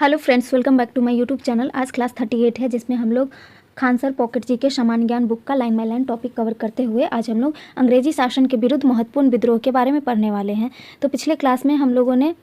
Hello friends, welcome back to my YouTube channel. आज class 38 है जिसमें हम लोग खान सर पॉकेट जी के सामान्य ज्ञान बुक का line by line topic cover करते हुए आज हम लोग अंग्रेजी शासन के विरुद्ध महत्वपूर्ण विद्रोह के बारे में पढ़ने वाले हैं। तो पिछले क्लास में हम लोगों ने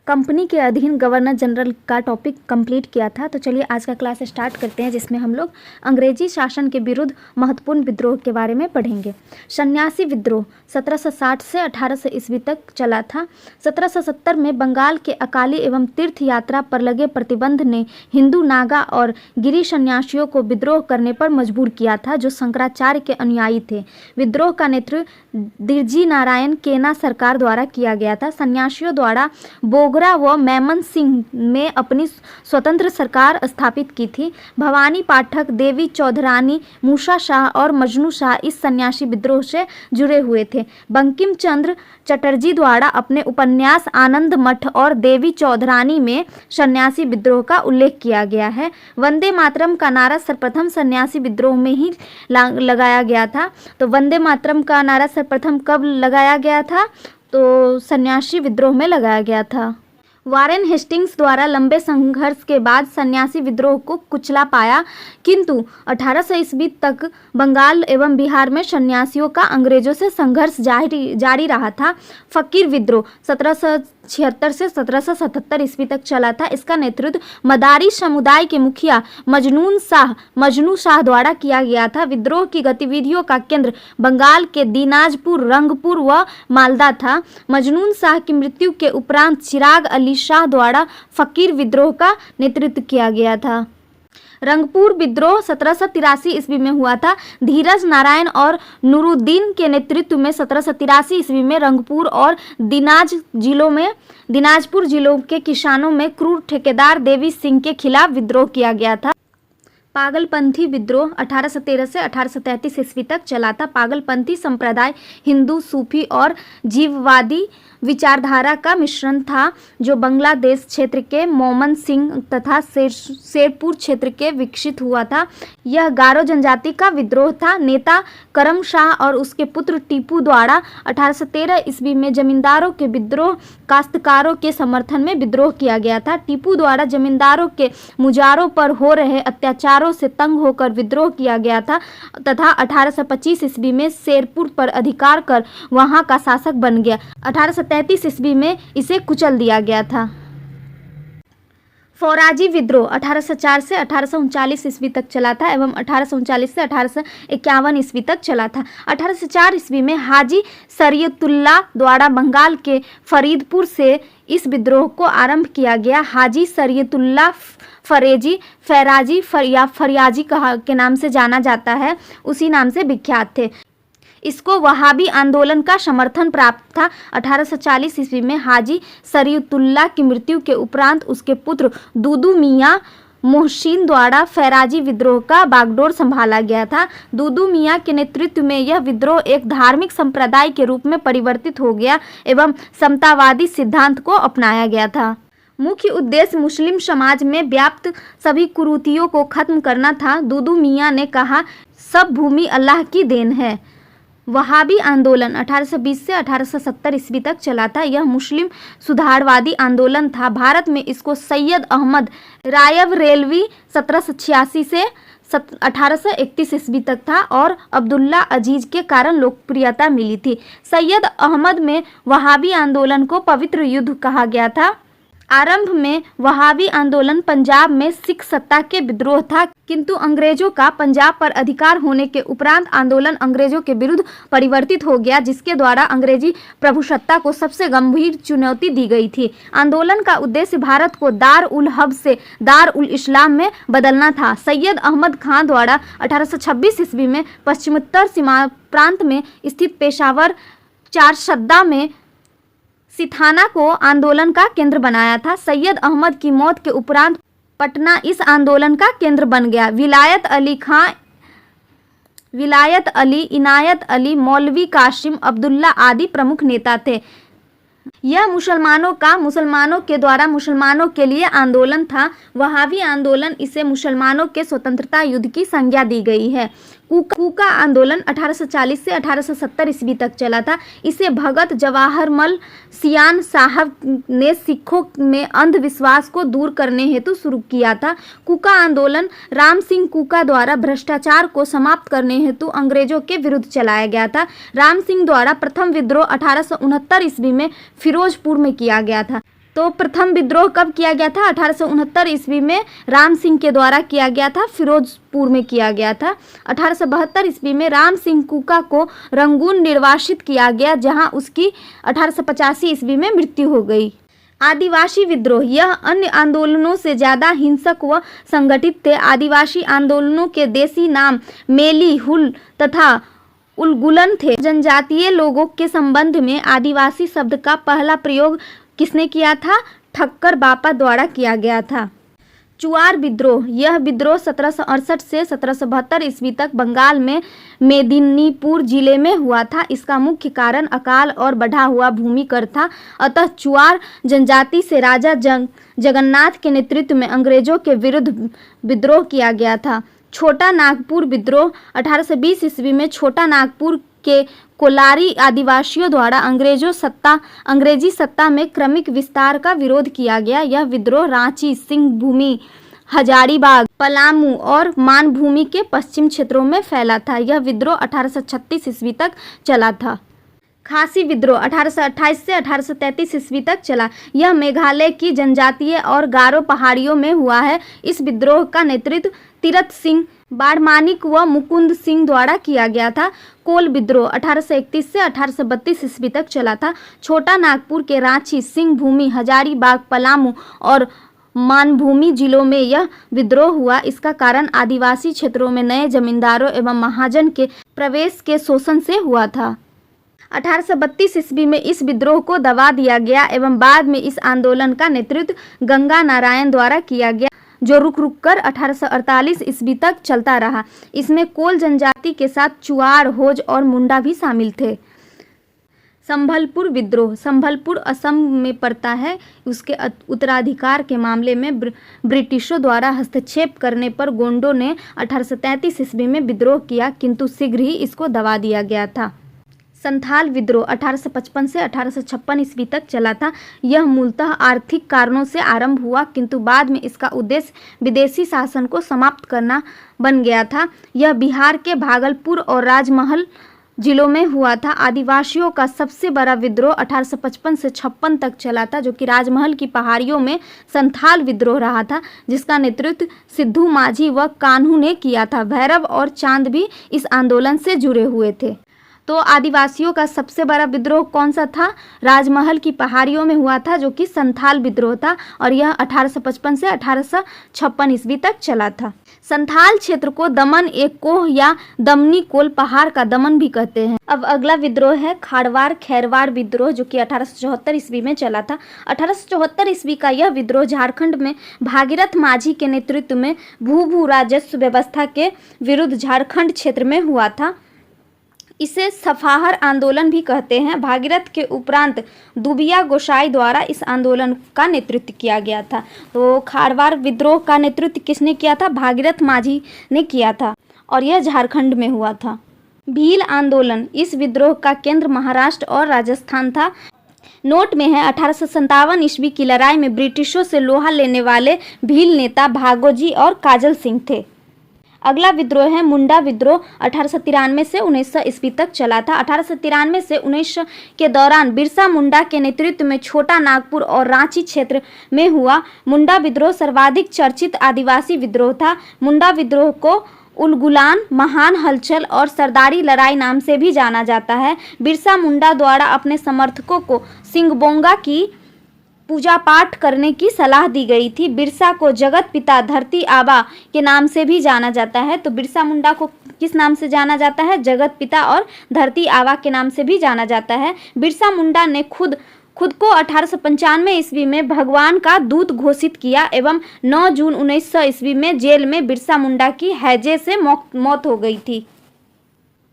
कंपनी के अधीन गवर्नर जनरल का टॉपिक कंप्लीट किया था। तो चलिए आज का क्लास स्टार्ट करते हैं जिसमें हम लोग अंग्रेजी शासन के विरुद्ध महत्वपूर्ण विद्रोह के बारे में पढ़ेंगे। सन्यासी विद्रोह 1760 से 1800 ईस्वी तक चला था। 1770 में बंगाल के अकाली एवं तीर्थ यात्रा पर लगे प्रतिबंध ने हिंदू, नागा और गिरी सन्यासियों को विद्रोह करने पर मजबूर किया था, जो शंकराचार्य के अनुयायी थे। विद्रोह का नेतृत्व दिरजी नारायण केना सरकार द्वारा किया गया था। सन्यासियों द्वारा बोगरा व मैमन सिंह में अपनी स्वतंत्र सरकार स्थापित की थी। भवानी पाठक, देवी चौधरानी, मूसा शाह और मजनू शाह इस सन्यासी विद्रोह से जुड़े हुए थे। बंकिम चंद्र चटर्जी द्वारा अपने उपन्यास आनंद मठ और देवी चौधरानी में सन्यासी विद्रोह का उल्लेख किया गया है। वंदे मातरम का नारा सर्वप्रथम सन्यासी विद्रोह में ही लगाया गया था। तो वंदे मातरम का नारा सर्वप्रथम कब लगाया गया था? तो सन्यासी विद्रोह में लगाया गया था। वारेन हेस्टिंग्स द्वारा लंबे संघर्ष के बाद सन्यासी विद्रोह को कुचला पाया, किंतु 1800 ईस्वी तक बंगाल एवं बिहार में सन्यासियों का अंग्रेजों से संघर्ष जारी रहा था। फकीर विद्रोह 1776 से 1777 ईस्वी तक चला था। इसका नेतृत्व मदारी समुदाय के मुखिया मजनू शाह द्वारा किया गया था। विद्रोह की गतिविधियों का केंद्र बंगाल के दिनाजपुर, रंगपुर व मालदा था। मजनू शाह की मृत्यु के उपरांत चिराग अली शाह द्वारा फकीर विद्रोह का नेतृत्व किया गया था। रंगपुर विद्रोह 1783 ईस्वी में हुआ था। धीरज नारायण और नूरुद्दीन के नेतृत्व में 1783 ईस्वी में रंगपुर और दिनाजपुर जिलों के किसानों में क्रूर ठेकेदार देवी सिंह के खिलाफ विद्रोह किया गया था। पागलपंथी विद्रोह 1813 से 1833 ईस्वी तक चला था। पागलपंथी संप्रदाय हिंदू, सूफी और जीववादी विचारधारा का मिश्रण था, जो बांग्लादेश क्षेत्र के मोमन सिंह तथा शेरपुर क्षेत्र के विकसित हुआ था। यह गारो जनजाति का विद्रोह था। नेता करम शाह और उसके पुत्र टीपू द्वारा 1813 ईस्वी में जमींदारों के विद्रोह काश्तकारों के समर्थन में विद्रोह किया गया था। टीपू द्वारा जमींदारों के मुजारों पर हो रहे अत्याचारों से तंग होकर विद्रोह किया गया था तथा 1825 ईस्वी में शेरपुर पर अधिकार कर वहां का शासक बन गया। 1833 ईस्वी में इसे कुचल दिया गया था। फौराजी विद्रोह 1804 से 1839 ईस्वी तक चला था एवं 1839 से 1851 ईस्वी तक चला था। 1804 ईस्वी में हाजी शरीयतुल्लाह द्वारा बंगाल के फरीदपुर से इस विद्रोह को आरंभ किया गया। हाजी शरीयतुल्लाह फरियाजी के नाम से जाना जाता है, उसी नाम से विख्यात थे। इसको वहाबी आंदोलन का समर्थन प्राप्त था। 1840 ईस्वी में हाजी शरीयतुल्लाह की मृत्यु के उपरांत उसके पुत्र दूदू मियाँ मोहसिन द्वारा फैराजी विद्रोह का बागडोर संभाला गया था। दूदू मियाँ के नेतृत्व में यह विद्रोह एक धार्मिक संप्रदाय के रूप में परिवर्तित हो गया एवं समतावादी सिद्धांत को अपनाया गया था। मुख्य उद्देश्य मुस्लिम समाज में व्याप्त सभी कुरीतियों को खत्म करना था। दूदू मियाँ ने कहा, सब भूमि अल्लाह की देन है। वहाबी आंदोलन 1820 से 1870 ईस्वी तक चला था। यह मुस्लिम सुधारवादी आंदोलन था। भारत में इसको सैयद अहमद रायबरेलवी 1786 से 1831 ईस्वी तक था और अब्दुल्ला अजीज के कारण लोकप्रियता मिली थी। सैयद अहमद में वहाबी आंदोलन को पवित्र युद्ध कहा गया था। आरंभ में वहाबी आंदोलन पंजाब में सिख सत्ता के विद्रोह था, किंतु अंग्रेजों का पंजाब पर अधिकार होने के उपरांत आंदोलन अंग्रेजों के विरुद्ध परिवर्तित हो गया, जिसके द्वारा अंग्रेजी प्रभुसत्ता को सबसे गंभीर चुनौती दी गई थी। आंदोलन का उद्देश्य भारत को दार उल हर्ब से दार उल इस्लाम में बदलना था। सैयद अहमद खान द्वारा 1826 ईस्वी में पश्चिमोत्तर सीमा प्रांत में स्थित पेशावर चारशद्दा में सिथाना को आंदोलन का केंद्र बनाया था। सैयद अहमद की मौत के उपरांत पटना इस आंदोलन का केंद्र बन गया। विलायत अली, इनायत अली, मौलवी कासिम, अब्दुल्ला आदि प्रमुख नेता थे। यह मुसलमानों के द्वारा मुसलमानों के लिए आंदोलन था। वहाबी आंदोलन, इसे मुसलमानों के स्वतंत्रता युद्ध की संज्ञा दी गई है। कूका आंदोलन 1840 से 1870 ईस्वी तक चला था। इसे भगत जवाहरमल सियान साहब ने सिखों में अंधविश्वास को दूर करने हेतु शुरू किया था। कूका आंदोलन राम सिंह कूका द्वारा भ्रष्टाचार को समाप्त करने हेतु अंग्रेजों के विरुद्ध चलाया गया था। राम सिंह द्वारा प्रथम विद्रोह 1869 ईस्वी में फिरोजपुर में किया गया था। तो प्रथम विद्रोह कब किया गया था? 1869 ईस्वी में राम सिंह के द्वारा किया गया था, फिरोजपुर में किया गया था। 1872 ईस्वी में राम सिंह कूका को रंगून निर्वासित किया गया, जहां उसकी 1885 ईस्वी में मृत्यु हो गई। आदिवासी विद्रोह, यह अन्य आंदोलनों से ज़्यादा हिंसक व संगठित थे। आदिवासी आंदोलनों के देसी नाम मेली, हुल तथा उलगुलन थे। जनजातीय लोगों के संबंध में आदिवासी शब्द का पहला प्रयोग किसने किया था? ठक्कर बापा द्वारा किया गया था। चुआर विद्रोह, यह विद्रोह 1768 से 1772 ईस्वी तक बंगाल में मेदिनीपुर जिले में हुआ था। इसका मुख्य कारण अकाल और बढ़ा हुआ भूमि कर था। अतः चुआर जनजाति से राजा जगन्नाथ के नेतृत्व में अंग्रेजों के विरुद्ध विद्रोह किया गया था। छोटा नागपुर विद्रोह 1820 ईस्वी में छोटा नागपुर के कोलारी आदिवासियों द्वारा अंग्रेजी सत्ता में क्रमिक विस्तार का विरोध किया गया। यह विद्रोह रांची, सिंहभूमि, हजारीबाग, पलामू और मानभूमि के पश्चिम क्षेत्रों में फैला था। यह विद्रोह 1836 ईस्वी तक चला था। खासी विद्रोह 1828 से 1833 ईस्वी तक चला। यह मेघालय की जनजातीय और गारो पहाड़ियों में हुआ है। इस विद्रोह का नेतृत्व तीरथ सिंह बाड़मानिक व मुकुंद सिंह द्वारा किया गया था। कोल विद्रोह 1831 से 1832 ईस्वी तक चला था। छोटा नागपुर के रांची, सिंहभूमि, हजारीबाग, पलामू और मानभूमि जिलों में यह विद्रोह हुआ। इसका कारण आदिवासी क्षेत्रों में नए जमींदारों एवं महाजन के प्रवेश के शोषण से हुआ था। 1832 ईस्वी में इस विद्रोह को दबा दिया गया एवं बाद में इस आंदोलन का नेतृत्व गंगा नारायण द्वारा किया गया, जो रुक कर 1848 ईस्वी तक चलता रहा। इसमें कोल जनजाति के साथ चुआर, होज और मुंडा भी शामिल थे। संभलपुर विद्रोह, संभलपुर असम में पड़ता है। उसके उत्तराधिकार के मामले में ब्रिटिशों द्वारा हस्तक्षेप करने पर गोंडों ने 1833 ईस्वी में विद्रोह किया, किंतु शीघ्र ही इसको दबा दिया गया था। संथाल विद्रोह 1855 से 1856 ईस्वी तक चला था। यह मूलतः आर्थिक कारणों से आरंभ हुआ, किंतु बाद में इसका उद्देश्य विदेशी शासन को समाप्त करना बन गया था। यह बिहार के भागलपुर और राजमहल जिलों में हुआ था। आदिवासियों का सबसे बड़ा विद्रोह 1855 से 56 तक चला था, जो कि राजमहल की पहाड़ियों में संथाल विद्रोह रहा था, जिसका नेतृत्व सिद्धू माझी व कान्हू ने किया था। भैरव और चांद भी इस आंदोलन से जुड़े हुए थे। तो आदिवासियों का सबसे बड़ा विद्रोह कौन सा था? राजमहल की पहाड़ियों में हुआ था, जो कि संथाल विद्रोह था, और यह 1855 से 1856 ईस्वी तक चला था। संथाल क्षेत्र को दमन एक कोह या दमनी कोल पहाड़ का दमन भी कहते हैं। अब अगला विद्रोह है खाड़वाड़ खैरवाड़ विद्रोह, जो कि 1874 ईस्वी में चला था। 1874 ईस्वी का यह विद्रोह झारखंड में भागीरथ माझी के नेतृत्व में भू राजस्व व्यवस्था के विरुद्ध झारखंड क्षेत्र में हुआ था। इसे सफाहर आंदोलन भी कहते हैं। भागीरथ के उपरांत दुबिया गोसाई द्वारा इस आंदोलन का नेतृत्व किया गया था। तो खाड़वाड़ विद्रोह का नेतृत्व किसने किया था? भागीरथ माझी ने किया था, और यह झारखंड में हुआ था। भील आंदोलन, इस विद्रोह का केंद्र महाराष्ट्र और राजस्थान था। नोट में है 1857 ईस्वी की लड़ाई में ब्रिटिशों से लोहा लेने वाले भील नेता भागोजी और काजल सिंह थे। अगला विद्रोह है मुंडा विद्रोह। 1893 से 1900 ईस्वी तक चला था। 1893 से 1900 के दौरान बिरसा मुंडा के नेतृत्व में छोटा नागपुर और रांची क्षेत्र में हुआ। मुंडा विद्रोह सर्वाधिक चर्चित आदिवासी विद्रोह था। मुंडा विद्रोह को उलगुलान, महान हलचल और सरदारी लड़ाई नाम से भी जाना जाता है। बिरसा मुंडा द्वारा अपने समर्थकों को सिंगबोंगा की पूजा पाठ करने की सलाह दी गई थी। बिरसा को जगत पिता धरती आबा के नाम से भी जाना जाता है। तो बिरसा मुंडा को किस नाम से जाना जाता है? जगत पिता और धरती आबा के नाम से भी जाना जाता है। बिरसा मुंडा ने खुद को 1895 ईस्वी में भगवान का दूत घोषित किया एवं 9 जून 1900 ईस्वी में जेल में बिरसा मुंडा की हैजे से मौत हो गई थी।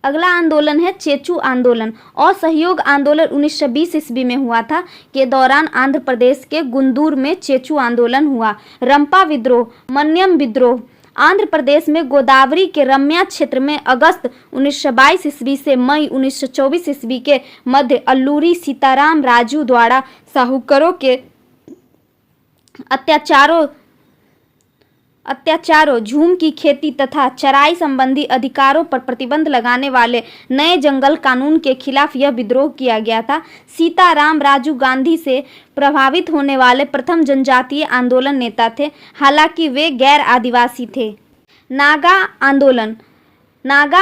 अगला आंदोलन है चेचू आंदोलन। असहयोग आंदोलन 1920 ईस्वी में हुआ था। के दौरान आंध्र प्रदेश के गुंदूर में चेचू आंदोलन हुआ। रंपा विद्रोह, मन्यम विद्रोह आंध्र प्रदेश में गोदावरी के रम्या क्षेत्र में अगस्त 1922 ईस्वी से मई 1924 ईस्वी के मध्य अल्लूरी सीताराम राजू द्वारा साहूकरों के अत्याचारों, झूम की खेती तथा चराई संबंधी अधिकारों पर प्रतिबंध लगाने वाले नए जंगल कानून के खिलाफ यह विद्रोह किया गया था। सीताराम राजू गांधी से प्रभावित होने वाले प्रथम जनजातीय आंदोलन नेता थे, हालांकि वे गैर आदिवासी थे। नागा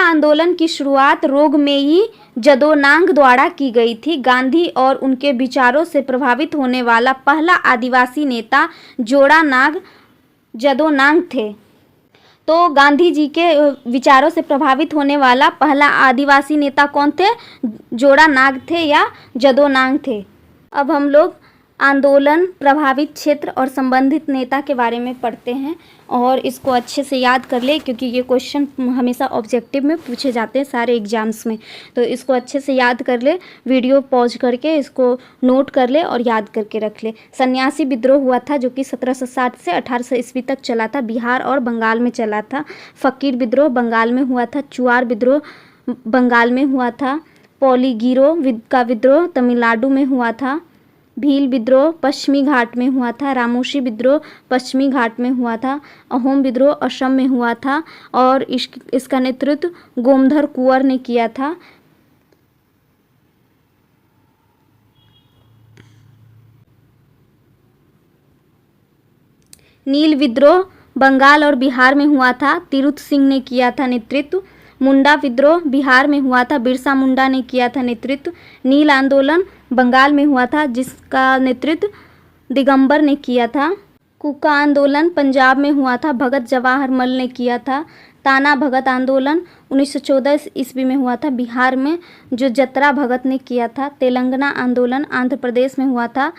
आंदोलन की शुरुआत रोगमेई जदोनांग द्वारा की गई थी। गांधी और उनके विचारों से प्रभावित होने वाला पहला आदिवासी नेता जोड़ानाग जदोनांग थे। तो गांधी जी के विचारों से प्रभावित होने वाला पहला आदिवासी नेता कौन थे? जोड़ानाग थे या जदोनांग थे। अब हम लोग आंदोलन, प्रभावित क्षेत्र और संबंधित नेता के बारे में पढ़ते हैं और इसको अच्छे से याद कर ले, क्योंकि ये क्वेश्चन हमेशा ऑब्जेक्टिव में पूछे जाते हैं सारे एग्जाम्स में। तो इसको अच्छे से याद कर ले, वीडियो पॉज करके इसको नोट कर ले और याद करके रख ले। सन्यासी विद्रोह हुआ था जो कि 1760 से 1800 ईस्वी तक चला था, बिहार और बंगाल में चला था। फकीर विद्रोह बंगाल में हुआ था। चुआर विद्रोह बंगाल में हुआ था। पोलीगिरो का विद्रोह तमिलनाडु में हुआ था। भील विद्रोह पश्चिमी घाट में हुआ था। रामोशी विद्रोह पश्चिमी घाट में हुआ था। अहोम विद्रोह असम में हुआ था और इसका नेतृत्व गोमधर कुंवर ने किया था। नील विद्रोह बंगाल और बिहार में हुआ था। तिरुत सिंह ने किया था नेतृत्व। मुंडा विद्रोह बिहार में हुआ था। बिरसा मुंडा ने किया था नेतृत्व। नील आंदोलन बंगाल में हुआ था जिसका नेतृत्व दिगंबर ने किया था। कुका आंदोलन पंजाब में हुआ था। भगत जवाहर मल ने किया था। ताना भगत आंदोलन 1914 ईस्वी में हुआ था बिहार में, जो जतरा भगत ने किया था। तेलंगाना आंदोलन आंध्र प्रदेश में हुआ था।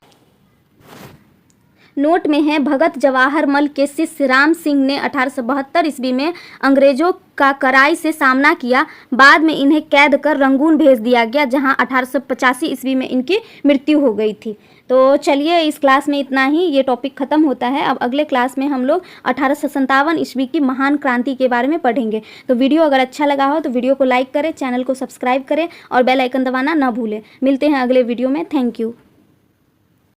नोट में है, भगत जवाहर मल के शिष्य राम सिंह ने 1872 ईस्वी में अंग्रेजों का कड़ाई से सामना किया। बाद में इन्हें कैद कर रंगून भेज दिया गया, जहां 1885 ईस्वी में इनकी मृत्यु हो गई थी। तो चलिए इस क्लास में इतना ही, ये टॉपिक खत्म होता है। अब अगले क्लास में हम लोग 1857 ईस्वी की महान क्रांति के बारे में पढ़ेंगे। तो वीडियो अगर अच्छा लगा हो तो वीडियो को लाइक करें, चैनल को सब्सक्राइब करें और बेल आइकन दबाना ना भूलें। मिलते हैं अगले वीडियो में। Thank you.